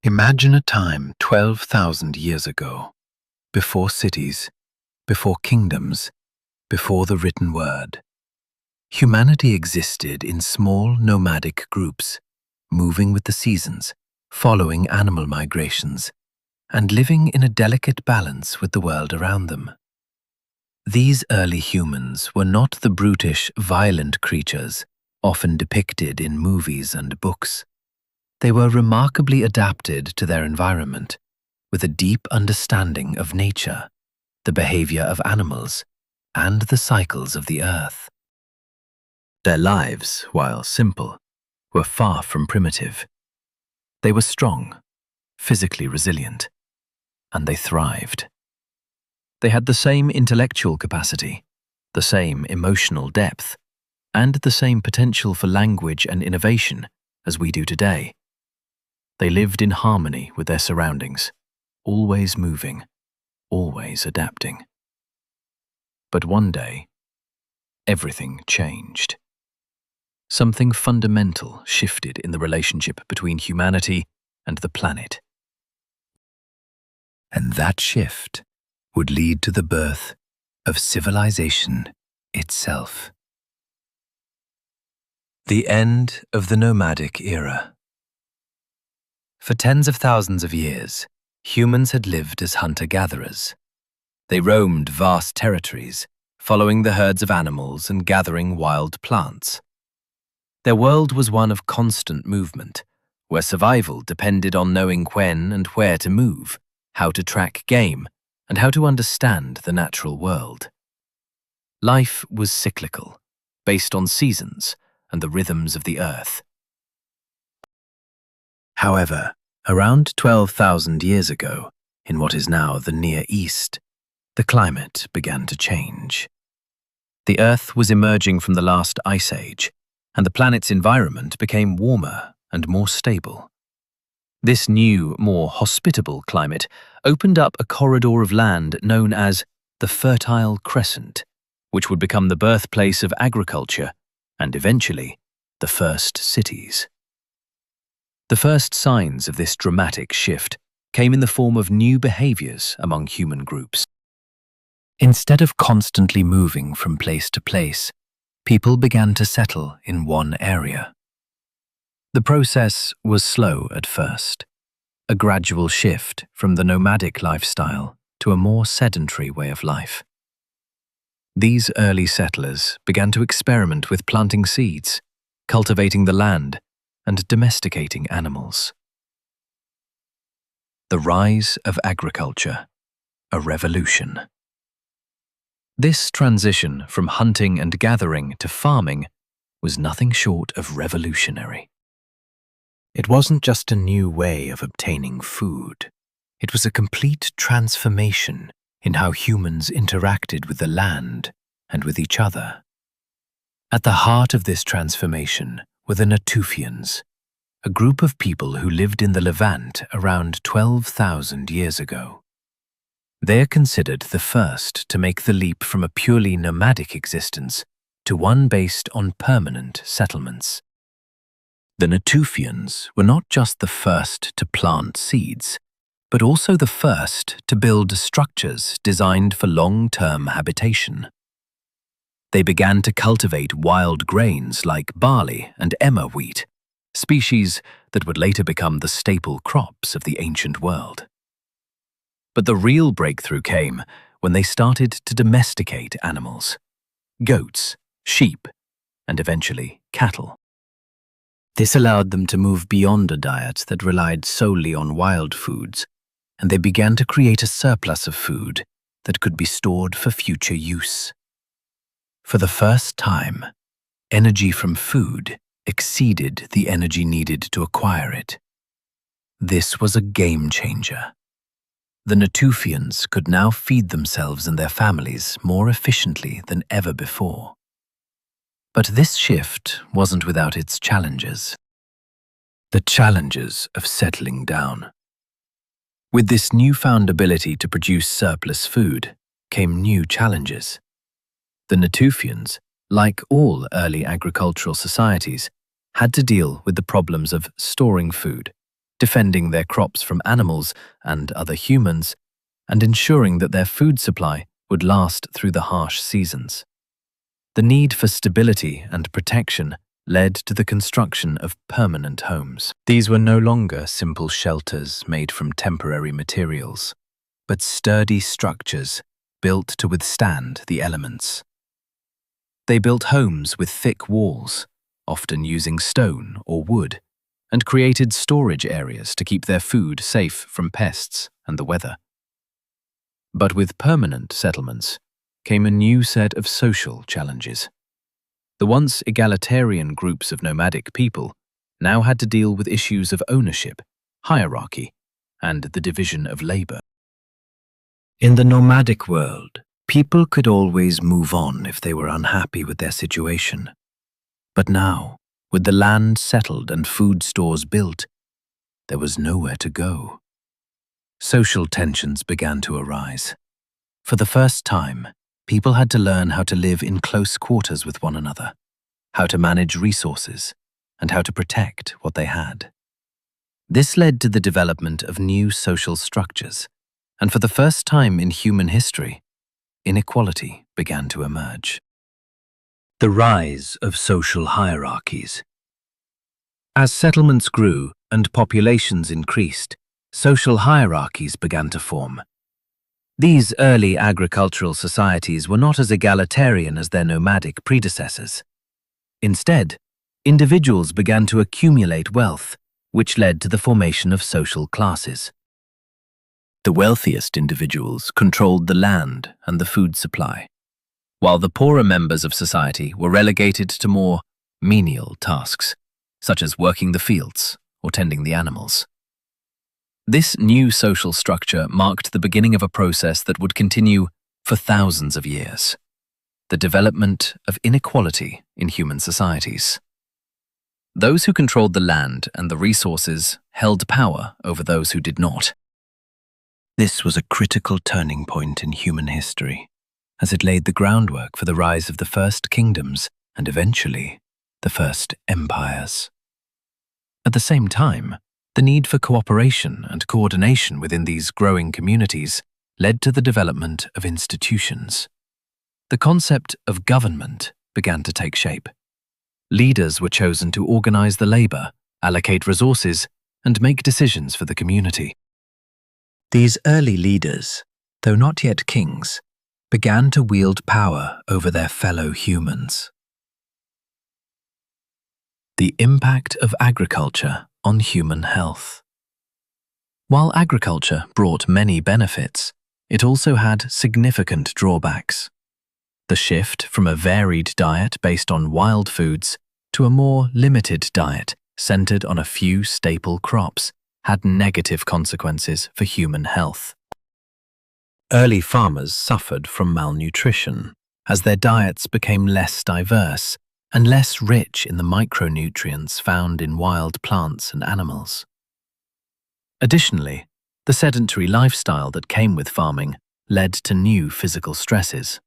Imagine a time 12,000 years ago, before cities, before kingdoms, before the written word. Humanity existed in small nomadic groups, moving with the seasons, following animal migrations, and living in a delicate balance with the world around them. These early humans were not the brutish, violent creatures often depicted in movies and books. They were remarkably adapted to their environment, with a deep understanding of nature, the behavior of animals, and the cycles of the earth. Their lives, while simple, were far from primitive. They were strong, physically resilient, and they thrived. They had the same intellectual capacity, the same emotional depth, and the same potential for language and innovation as we do today. They lived in harmony with their surroundings, always moving, always adapting. But one day, everything changed. Something fundamental shifted in the relationship between humanity and the planet. And that shift would lead to the birth of civilization itself. The end of the nomadic era. For tens of thousands of years, humans had lived as hunter-gatherers. They roamed vast territories, following the herds of animals and gathering wild plants. Their world was one of constant movement, where survival depended on knowing when and where to move, how to track game, and how to understand the natural world. Life was cyclical, based on seasons and the rhythms of the earth. However, around 12,000 years ago, in what is now the Near East, the climate began to change. The Earth was emerging from the last ice age, and the planet's environment became warmer and more stable. This new, more hospitable climate opened up a corridor of land known as the Fertile Crescent, which would become the birthplace of agriculture and eventually the first cities. The first signs of this dramatic shift came in the form of new behaviors among human groups. Instead of constantly moving from place to place, people began to settle in one area. The process was slow at first, a gradual shift from the nomadic lifestyle to a more sedentary way of life. These early settlers began to experiment with planting seeds, cultivating the land, and domesticating animals. The rise of agriculture, a revolution. This transition from hunting and gathering to farming was nothing short of revolutionary. It wasn't just a new way of obtaining food. It was a complete transformation in how humans interacted with the land and with each other. At the heart of this transformation were the Natufians, a group of people who lived in the Levant around 12,000 years ago. They are considered the first to make the leap from a purely nomadic existence to one based on permanent settlements. The Natufians were not just the first to plant seeds, but also the first to build structures designed for long-term habitation. They began to cultivate wild grains like barley and emmer wheat, species that would later become the staple crops of the ancient world. But the real breakthrough came when they started to domesticate animals: goats, sheep, and eventually cattle. This allowed them to move beyond a diet that relied solely on wild foods, and they began to create a surplus of food that could be stored for future use. For the first time, energy from food exceeded the energy needed to acquire it. This was a game changer. The Natufians could now feed themselves and their families more efficiently than ever before. But this shift wasn't without its challenges. The challenges of settling down. With this newfound ability to produce surplus food came new challenges. The Natufians, like all early agricultural societies, had to deal with the problems of storing food, defending their crops from animals and other humans, and ensuring that their food supply would last through the harsh seasons. The need for stability and protection led to the construction of permanent homes. These were no longer simple shelters made from temporary materials, but sturdy structures built to withstand the elements. They built homes with thick walls, often using stone or wood, and created storage areas to keep their food safe from pests and the weather. But with permanent settlements came a new set of social challenges. The once egalitarian groups of nomadic people now had to deal with issues of ownership, hierarchy, and the division of labor. In the nomadic world, people could always move on if they were unhappy with their situation. But now, with the land settled and food stores built, there was nowhere to go. Social tensions began to arise. For the first time, people had to learn how to live in close quarters with one another, how to manage resources, and how to protect what they had. This led to the development of new social structures, and for the first time in human history, inequality began to emerge. The rise of social hierarchies. As settlements grew and populations increased, social hierarchies began to form. These early agricultural societies were not as egalitarian as their nomadic predecessors. Instead, individuals began to accumulate wealth, which led to the formation of social classes. The wealthiest individuals controlled the land and the food supply, while the poorer members of society were relegated to more menial tasks, such as working the fields or tending the animals. This new social structure marked the beginning of a process that would continue for thousands of years: the development of inequality in human societies. Those who controlled the land and the resources held power over those who did not. This was a critical turning point in human history, as it laid the groundwork for the rise of the first kingdoms and eventually the first empires. At the same time, the need for cooperation and coordination within these growing communities led to the development of institutions. The concept of government began to take shape. Leaders were chosen to organize the labor, allocate resources, and make decisions for the community. These early leaders, though not yet kings, began to wield power over their fellow humans. The impact of agriculture on human health. While agriculture brought many benefits, it also had significant drawbacks. The shift from a varied diet based on wild foods to a more limited diet centered on a few staple crops had negative consequences for human health. Early farmers suffered from malnutrition as their diets became less diverse and less rich in the micronutrients found in wild plants and animals. Additionally, the sedentary lifestyle that came with farming led to new physical stresses.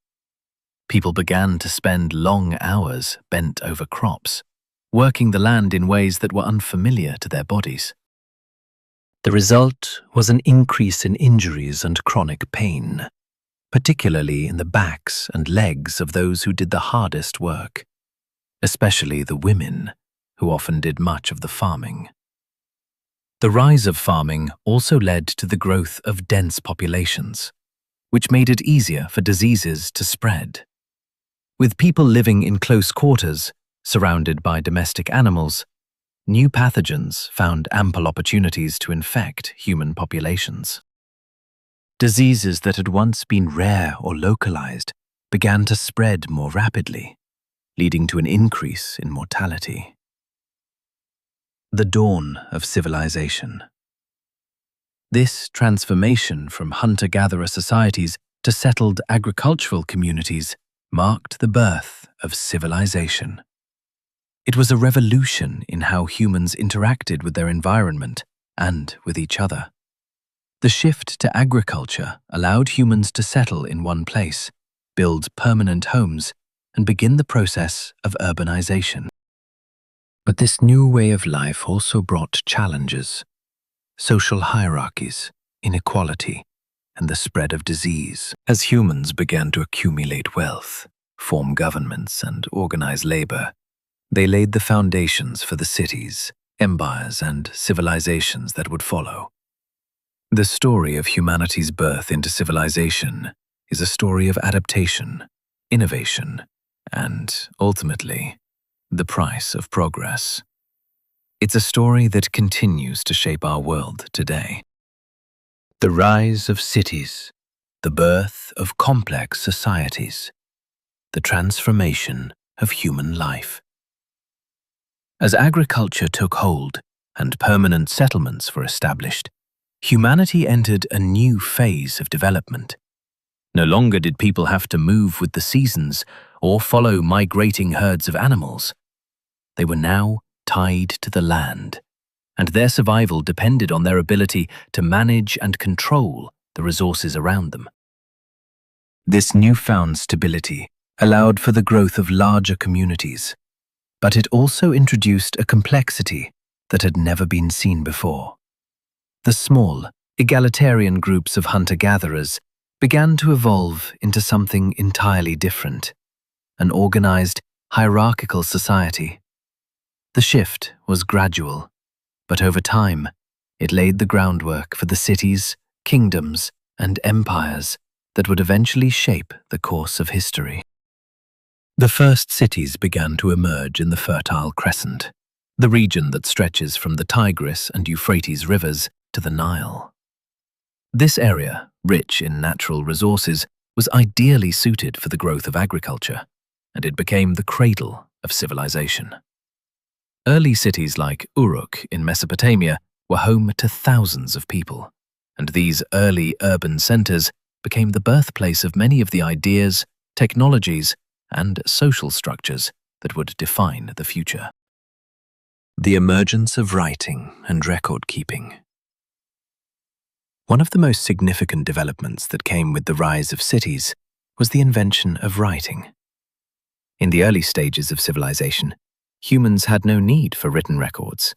People began to spend long hours bent over crops, working the land in ways that were unfamiliar to their bodies. The result was an increase in injuries and chronic pain, particularly in the backs and legs of those who did the hardest work, especially the women, who often did much of the farming. The rise of farming also led to the growth of dense populations, which made it easier for diseases to spread. With people living in close quarters, surrounded by domestic animals, new pathogens found ample opportunities to infect human populations. Diseases that had once been rare or localized began to spread more rapidly, leading to an increase in mortality. The dawn of civilization. This transformation from hunter-gatherer societies to settled agricultural communities marked the birth of civilization. It was a revolution in how humans interacted with their environment and with each other. The shift to agriculture allowed humans to settle in one place, build permanent homes, and begin the process of urbanization. But this new way of life also brought challenges. social hierarchies, inequality, and the spread of disease. As humans began to accumulate wealth, form governments, and organize labor, they laid the foundations for the cities, empires, and civilizations that would follow. The story of humanity's birth into civilization is a story of adaptation, innovation, and, ultimately, the price of progress. It's a story that continues to shape our world today. The rise of cities, the birth of complex societies, the transformation of human life. As agriculture took hold and permanent settlements were established, humanity entered a new phase of development. No longer did people have to move with the seasons or follow migrating herds of animals. They were now tied to the land, and their survival depended on their ability to manage and control the resources around them. This newfound stability allowed for the growth of larger communities, but it also introduced a complexity that had never been seen before. The small, egalitarian groups of hunter-gatherers began to evolve into something entirely different, an organized, hierarchical society. The shift was gradual, but over time, it laid the groundwork for the cities, kingdoms, and empires that would eventually shape the course of history. The first cities began to emerge in the Fertile Crescent, the region that stretches from the Tigris and Euphrates rivers to the Nile. This area, rich in natural resources, was ideally suited for the growth of agriculture, and it became the cradle of civilization. Early cities like Uruk in Mesopotamia were home to thousands of people, and these early urban centers became the birthplace of many of the ideas, technologies, and social structures that would define the future. The emergence of writing and record-keeping. One of the most significant developments that came with the rise of cities was the invention of writing. In the early stages of civilization, humans had no need for written records.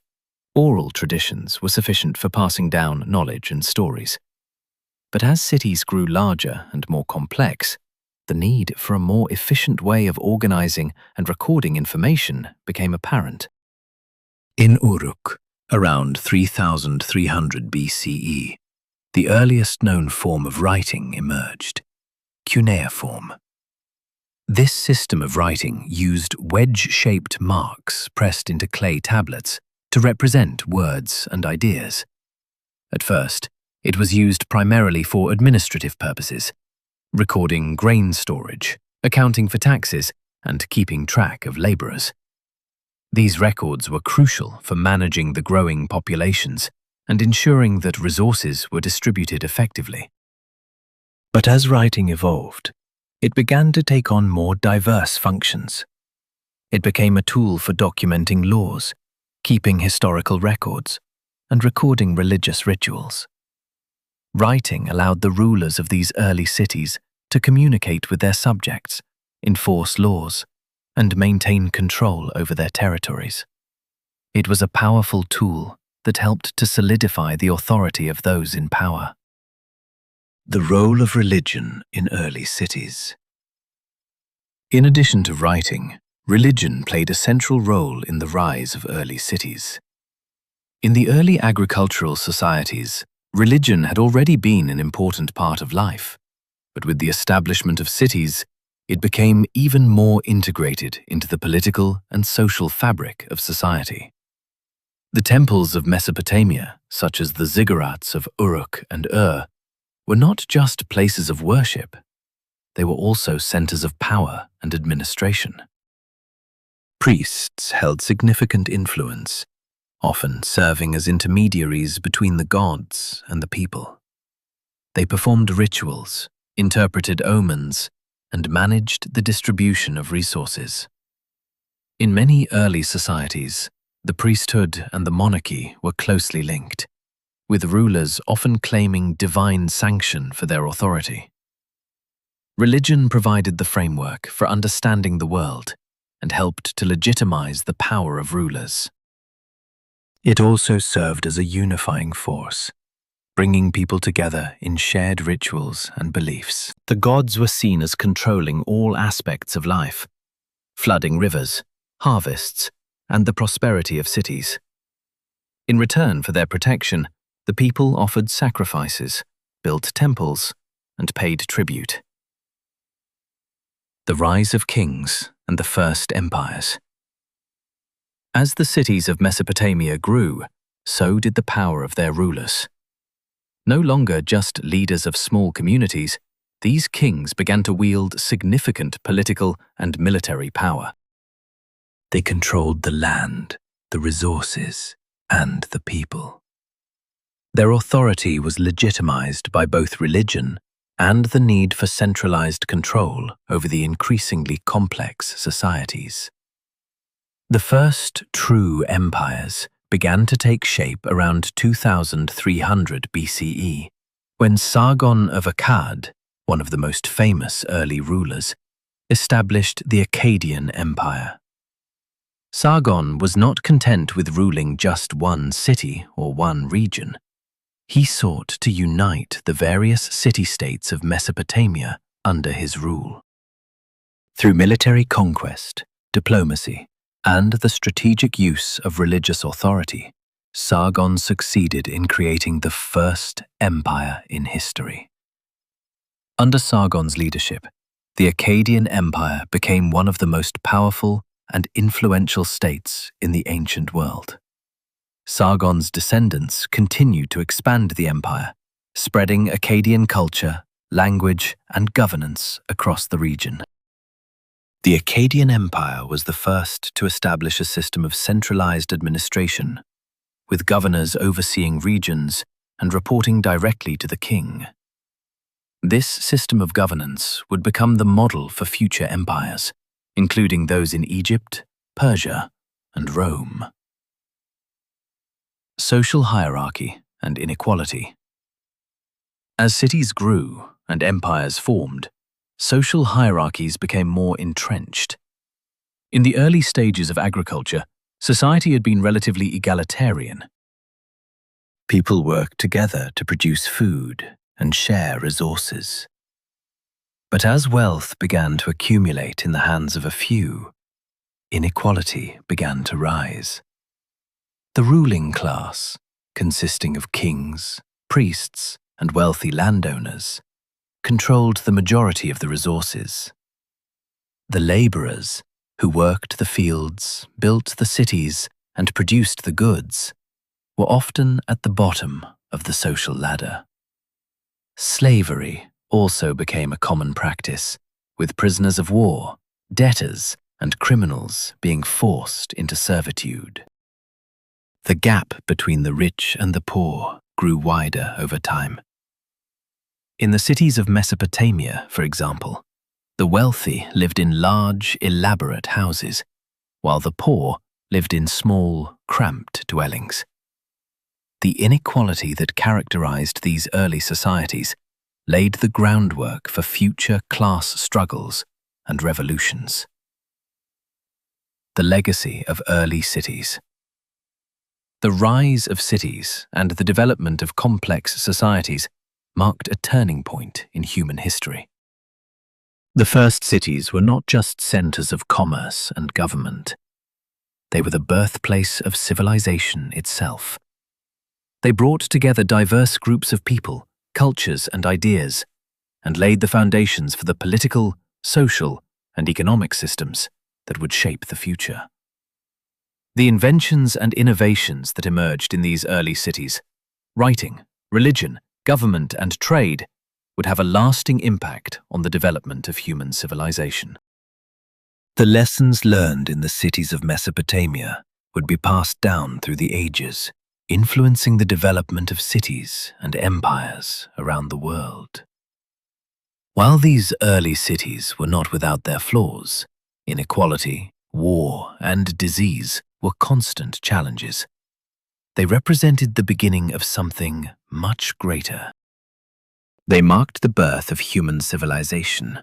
Oral traditions were sufficient for passing down knowledge and stories. But as cities grew larger and more complex, the need for a more efficient way of organizing and recording information became apparent. In Uruk, around 3300 BCE, the earliest known form of writing emerged, cuneiform. This system of writing used wedge-shaped marks pressed into clay tablets to represent words and ideas. At first, it was used primarily for administrative purposes, recording grain storage, accounting for taxes, and keeping track of laborers. These records were crucial for managing the growing populations and ensuring that resources were distributed effectively. But as writing evolved, it began to take on more diverse functions. It became a tool for documenting laws, keeping historical records, and recording religious rituals. Writing allowed the rulers of these early cities to communicate with their subjects, enforce laws, and maintain control over their territories. It was a powerful tool that helped to solidify the authority of those in power. The role of religion in early cities. In addition to writing, religion played a central role in the rise of early cities. In the early agricultural societies, religion had already been an important part of life, but with the establishment of cities, it became even more integrated into the political and social fabric of society. The temples of Mesopotamia, such as the ziggurats of Uruk and were not just places of worship. They were also centers of power and administration. Priests held significant influence, often serving as intermediaries between the gods and the people. They performed rituals, interpreted omens, and managed the distribution of resources. In many early societies, the priesthood and the monarchy were closely linked, with rulers often claiming divine sanction for their authority. Religion provided the framework for understanding the world and helped to legitimize the power of rulers. It also served as a unifying force, bringing people together in shared rituals and beliefs. The gods were seen as controlling all aspects of life, flooding rivers, harvests, and the prosperity of cities. In return for their protection, the people offered sacrifices, built temples, and paid tribute. The rise of kings and the first empires. As the cities of Mesopotamia grew, so did the power of their rulers. No longer just leaders of small communities, these kings began to wield significant political and military power. They controlled the land, the resources, and the people. Their authority was legitimized by both religion and the need for centralized control over the increasingly complex societies. The first true empires began to take shape around 2300 BCE, when Sargon of Akkad, one of the most famous early rulers, established the Akkadian Empire. Sargon was not content with ruling just one city or one region. He sought to unite the various city-states of Mesopotamia under his rule. Through military conquest, diplomacy, and the strategic use of religious authority, Sargon succeeded in creating the first empire in history. Under Sargon's leadership, the Akkadian Empire became one of the most powerful and influential states in the ancient world. Sargon's descendants continued to expand the empire, spreading Akkadian culture, language, and governance across the region. The Akkadian Empire was the first to establish a system of centralized administration, with governors overseeing regions and reporting directly to the king. This system of governance would become the model for future empires, including those in Egypt, Persia, and Rome. Social hierarchy and inequality. As cities grew and empires formed, social hierarchies became more entrenched. In the early stages of agriculture, society had been relatively egalitarian. People worked together to produce food and share resources. But as wealth began to accumulate in the hands of a few, inequality began to rise. The ruling class, consisting of kings, priests, and wealthy landowners, controlled the majority of the resources. The laborers, who worked the fields, built the cities, and produced the goods, were often at the bottom of the social ladder. Slavery also became a common practice, with prisoners of war, debtors, and criminals being forced into servitude. The gap between the rich and the poor grew wider over time. In the cities of Mesopotamia, for example, the wealthy lived in large, elaborate houses, while the poor lived in small, cramped dwellings. The inequality that characterized these early societies laid the groundwork for future class struggles and revolutions. The legacy of early cities. The rise of cities and the development of complex societies marked a turning point in human history. The first cities were not just centers of commerce and government. They were the birthplace of civilization itself. They brought together diverse groups of people, cultures, and ideas, and laid the foundations for the political, social, and economic systems that would shape the future. The inventions and innovations that emerged in these early cities, writing, religion, government, and trade, would have a lasting impact on the development of human civilization. The lessons learned in the cities of Mesopotamia would be passed down through the ages, influencing the development of cities and empires around the world. While these early cities were not without their flaws, inequality, war, and disease were constant challenges. They represented the beginning of something much greater. They marked the birth of human civilization,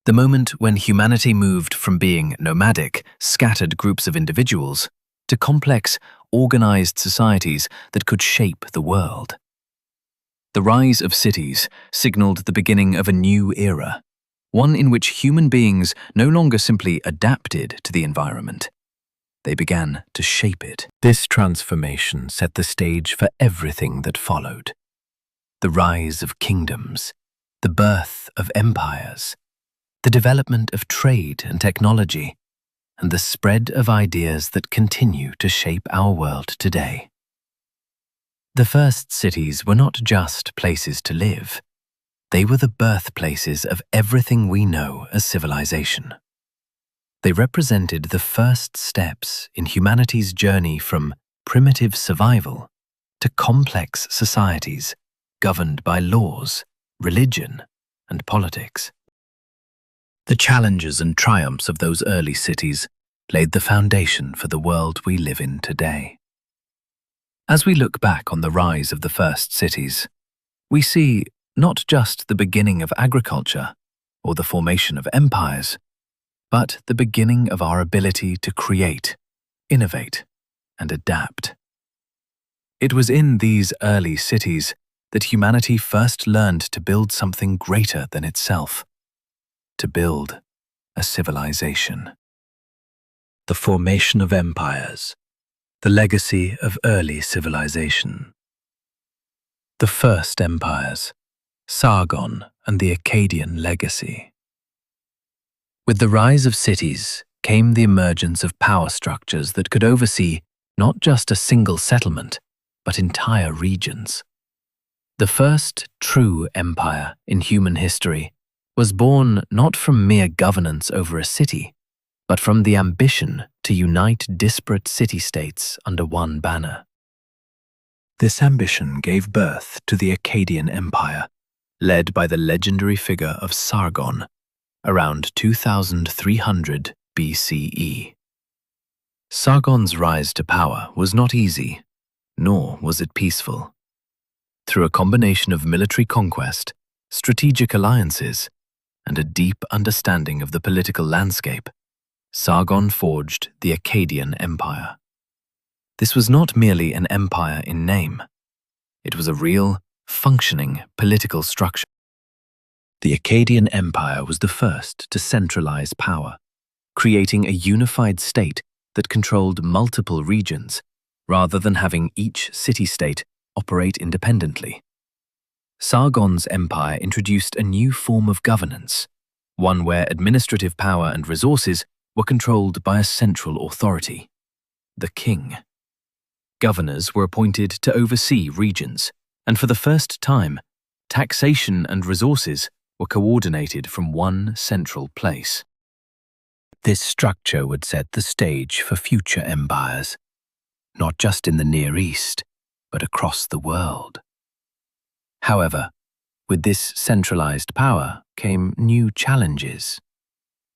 the moment when humanity moved from being nomadic, scattered groups of individuals to complex, organized societies that could shape the world. The rise of cities signaled the beginning of a new era, one in which human beings no longer simply adapted to the environment. They began to shape it. This transformation set the stage for everything that followed. The rise of kingdoms, the birth of empires, the development of trade and technology, and the spread of ideas that continue to shape our world today. The first cities were not just places to live. They were the birthplaces of everything we know as civilization. They represented the first steps in humanity's journey from primitive survival to complex societies governed by laws, religion, and politics. The challenges and triumphs of those early cities laid the foundation for the world we live in today. As we look back on the rise of the first cities, we see not just the beginning of agriculture or the formation of empires, but the beginning of our ability to create, innovate, and adapt. It was in these early cities that humanity first learned to build something greater than itself, to build a civilization. The formation of empires, the legacy of early civilization. The first empires, Sargon and the Akkadian legacy. With the rise of cities came the emergence of power structures that could oversee not just a single settlement, but entire regions. The first true empire in human history was born not from mere governance over a city, but from the ambition to unite disparate city-states under one banner. This ambition gave birth to the Akkadian Empire, led by the legendary figure of Sargon, around 2300 BCE. Sargon's rise to power was not easy, nor was it peaceful. Through a combination of military conquest, strategic alliances, and a deep understanding of the political landscape, Sargon forged the Akkadian Empire. This was not merely an empire in name. It was a real, functioning political structure. The Akkadian Empire was the first to centralize power, creating a unified state that controlled multiple regions, rather than having each city-state operate independently. Sargon's empire introduced a new form of governance, one where administrative power and resources were controlled by a central authority, the king. Governors were appointed to oversee regions, and for the first time, taxation and resources were coordinated from one central place. This structure would set the stage for future empires, not just in the Near East, but across the world. However, with this centralized power came new challenges.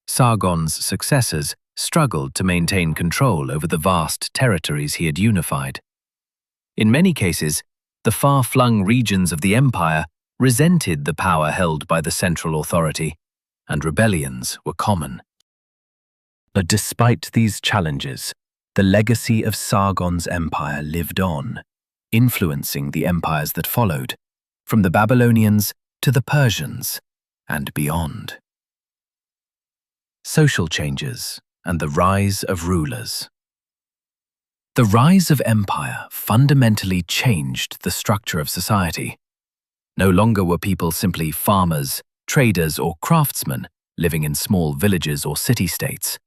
Sargon's successors struggled to maintain control over the vast territories he had unified. In many cases, the far-flung regions of the empire resented the power held by the central authority, and rebellions were common. But despite these challenges, the legacy of Sargon's empire lived on, influencing the empires that followed, from the Babylonians to the Persians and beyond. Social changes and the rise of rulers. The rise of empire fundamentally changed the structure of society. No longer were people simply farmers, traders, or craftsmen living in small villages or city-states.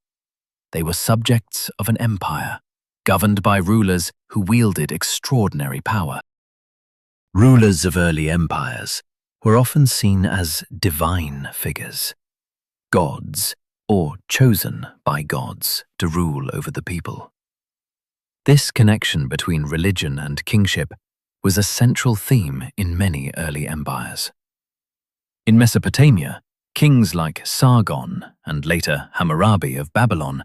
They were subjects of an empire, governed by rulers who wielded extraordinary power. Rulers of early empires were often seen as divine figures, gods, or chosen by gods to rule over the people. This connection between religion and kingship was a central theme in many early empires. In Mesopotamia, kings like Sargon and later Hammurabi of Babylon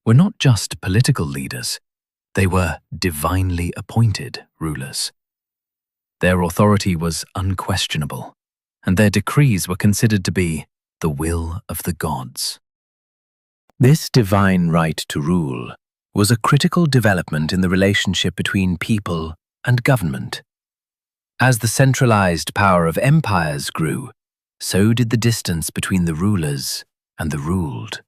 were not just political leaders, they were divinely appointed rulers. Their authority was unquestionable, and their decrees were considered to be the will of the gods. This divine right to rule was a critical development in the relationship between people and government. As the centralized power of empires grew, so did the distance between the rulers and the ruled.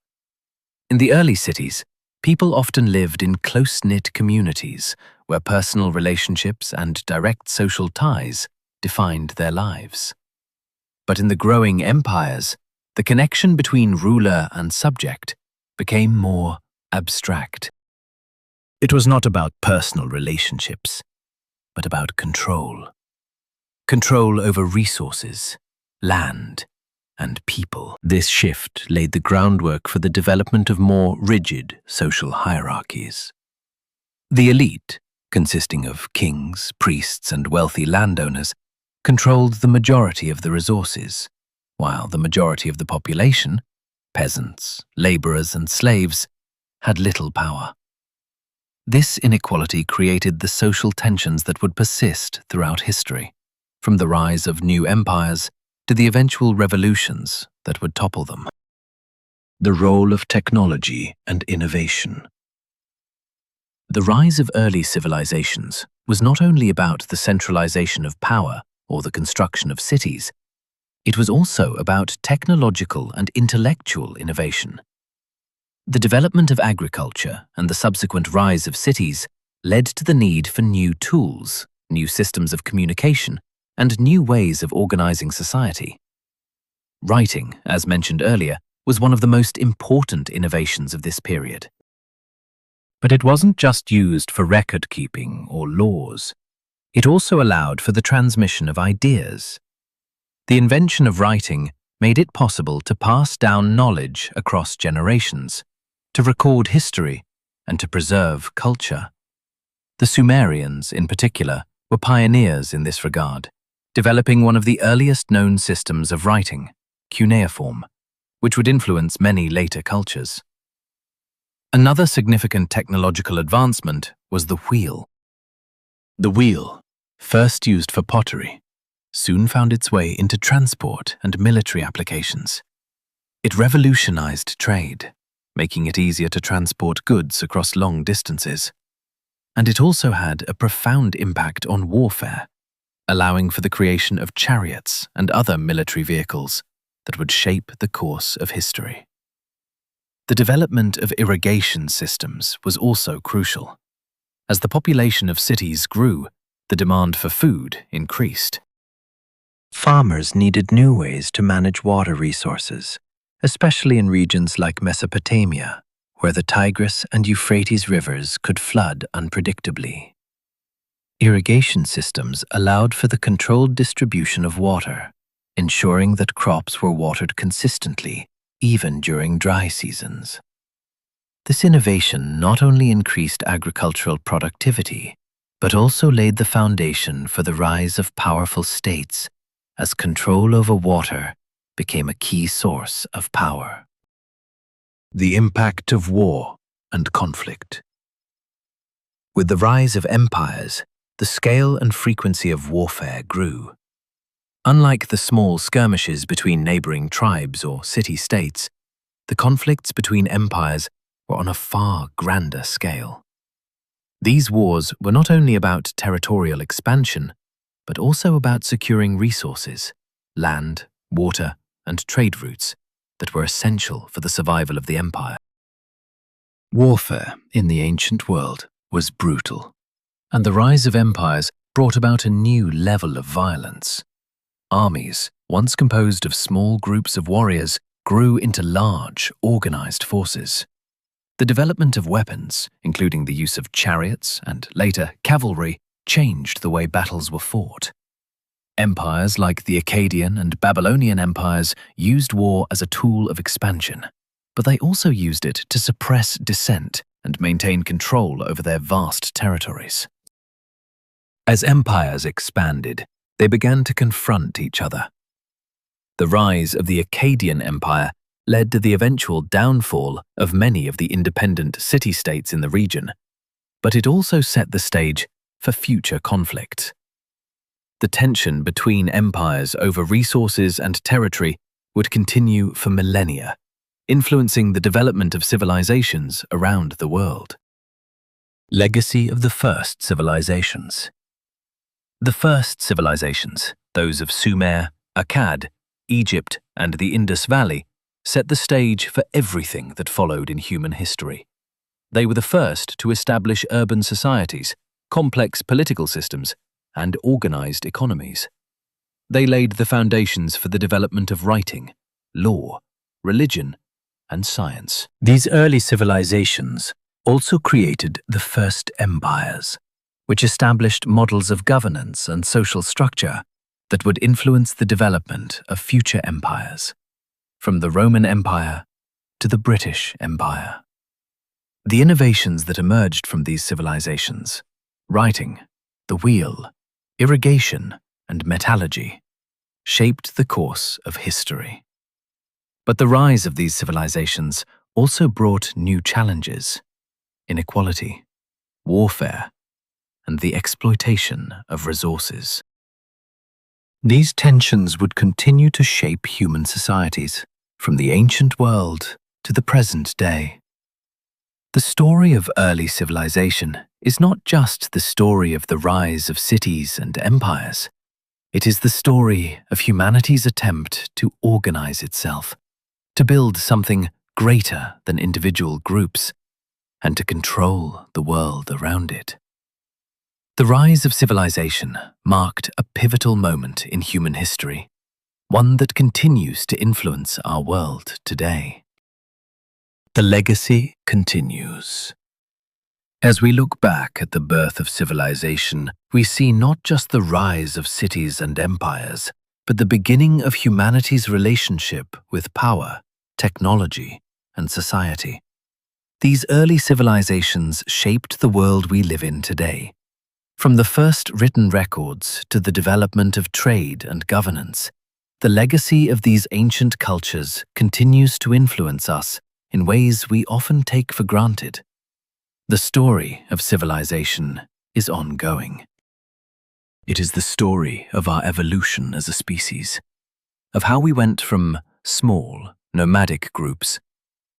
In the early cities, people often lived in close-knit communities where personal relationships and direct social ties defined their lives. But in the growing empires, the connection between ruler and subject became more abstract. It was not about personal relationships, but about control. Control over resources, land, and people. This shift laid the groundwork for the development of more rigid social hierarchies. The elite, consisting of kings, priests, and wealthy landowners, controlled the majority of the resources, while the majority of the population, peasants, laborers, and slaves, had little power. This inequality created the social tensions that would persist throughout history, from the rise of new empires to the eventual revolutions that would topple them. The role of technology and innovation. The rise of early civilizations was not only about the centralization of power or the construction of cities, it was also about technological and intellectual innovation. The development of agriculture and the subsequent rise of cities led to the need for new tools, new systems of communication, and new ways of organizing society. Writing, as mentioned earlier, was one of the most important innovations of this period. But it wasn't just used for record-keeping or laws. It also allowed for the transmission of ideas. The invention of writing made it possible to pass down knowledge across generations, to record history, and to preserve culture. The Sumerians, in particular, were pioneers in this regard, developing one of the earliest known systems of writing, cuneiform, which would influence many later cultures. Another significant technological advancement was the wheel. The wheel, first used for pottery, soon found its way into transport and military applications. It revolutionized trade, making it easier to transport goods across long distances. And it also had a profound impact on warfare, allowing for the creation of chariots and other military vehicles that would shape the course of history. The development of irrigation systems was also crucial. As the population of cities grew, the demand for food increased. Farmers needed new ways to manage water resources, especially in regions like Mesopotamia, where the Tigris and Euphrates rivers could flood unpredictably. Irrigation systems allowed for the controlled distribution of water, ensuring that crops were watered consistently, even during dry seasons. This innovation not only increased agricultural productivity, but also laid the foundation for the rise of powerful states as control over water became a key source of power. The impact of war and conflict. With the rise of empires, the scale and frequency of warfare grew. Unlike the small skirmishes between neighboring tribes or city-states, the conflicts between empires were on a far grander scale. These wars were not only about territorial expansion, but also about securing resources, land, water, and trade routes that were essential for the survival of the empire. Warfare in the ancient world was brutal, and the rise of empires brought about a new level of violence. Armies, once composed of small groups of warriors, grew into large, organized forces. The development of weapons, including the use of chariots and later cavalry, changed the way battles were fought. Empires like the Akkadian and Babylonian empires used war as a tool of expansion, but they also used it to suppress dissent and maintain control over their vast territories. As empires expanded, they began to confront each other. The rise of the Akkadian Empire led to the eventual downfall of many of the independent city-states in the region, but it also set the stage for future conflicts. The tension between empires over resources and territory would continue for millennia, influencing the development of civilizations around the world. Legacy of the first civilizations. The first civilizations, those of Sumer, Akkad, Egypt, and the Indus Valley, set the stage for everything that followed in human history. They were the first to establish urban societies, complex political systems, and organized economies. They laid the foundations for the development of writing, law, religion, and science. These early civilizations also created the first empires, which established models of governance and social structure that would influence the development of future empires, from the Roman Empire to the British Empire. The innovations that emerged from these civilizations, writing, the wheel, irrigation, and metallurgy, shaped the course of history. But the rise of these civilizations also brought new challenges: inequality, warfare, and the exploitation of resources. These tensions would continue to shape human societies, from the ancient world to the present day. The story of early civilization is not just the story of the rise of cities and empires. It is the story of humanity's attempt to organize itself, to build something greater than individual groups, and to control the world around it. The rise of civilization marked a pivotal moment in human history, one that continues to influence our world today. The legacy continues. As we look back at the birth of civilization, we see not just the rise of cities and empires, but the beginning of humanity's relationship with power, technology, and society. These early civilizations shaped the world we live in today. From the first written records to the development of trade and governance, the legacy of these ancient cultures continues to influence us in ways we often take for granted. The story of civilization is ongoing. It is the story of our evolution as a species, of how we went from small, nomadic groups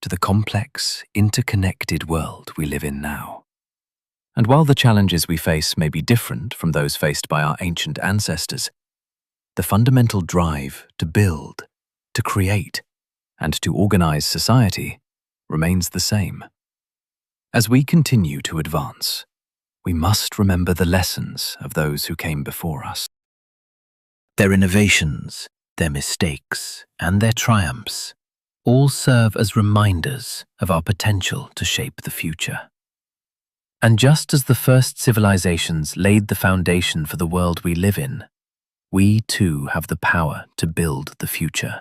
to the complex, interconnected world we live in now. And while the challenges we face may be different from those faced by our ancient ancestors, the fundamental drive to build, to create, and to organize society remains the same. As we continue to advance, we must remember the lessons of those who came before us. Their innovations, their mistakes, and their triumphs all serve as reminders of our potential to shape the future. And just as the first civilizations laid the foundation for the world we live in, we too have the power to build the future.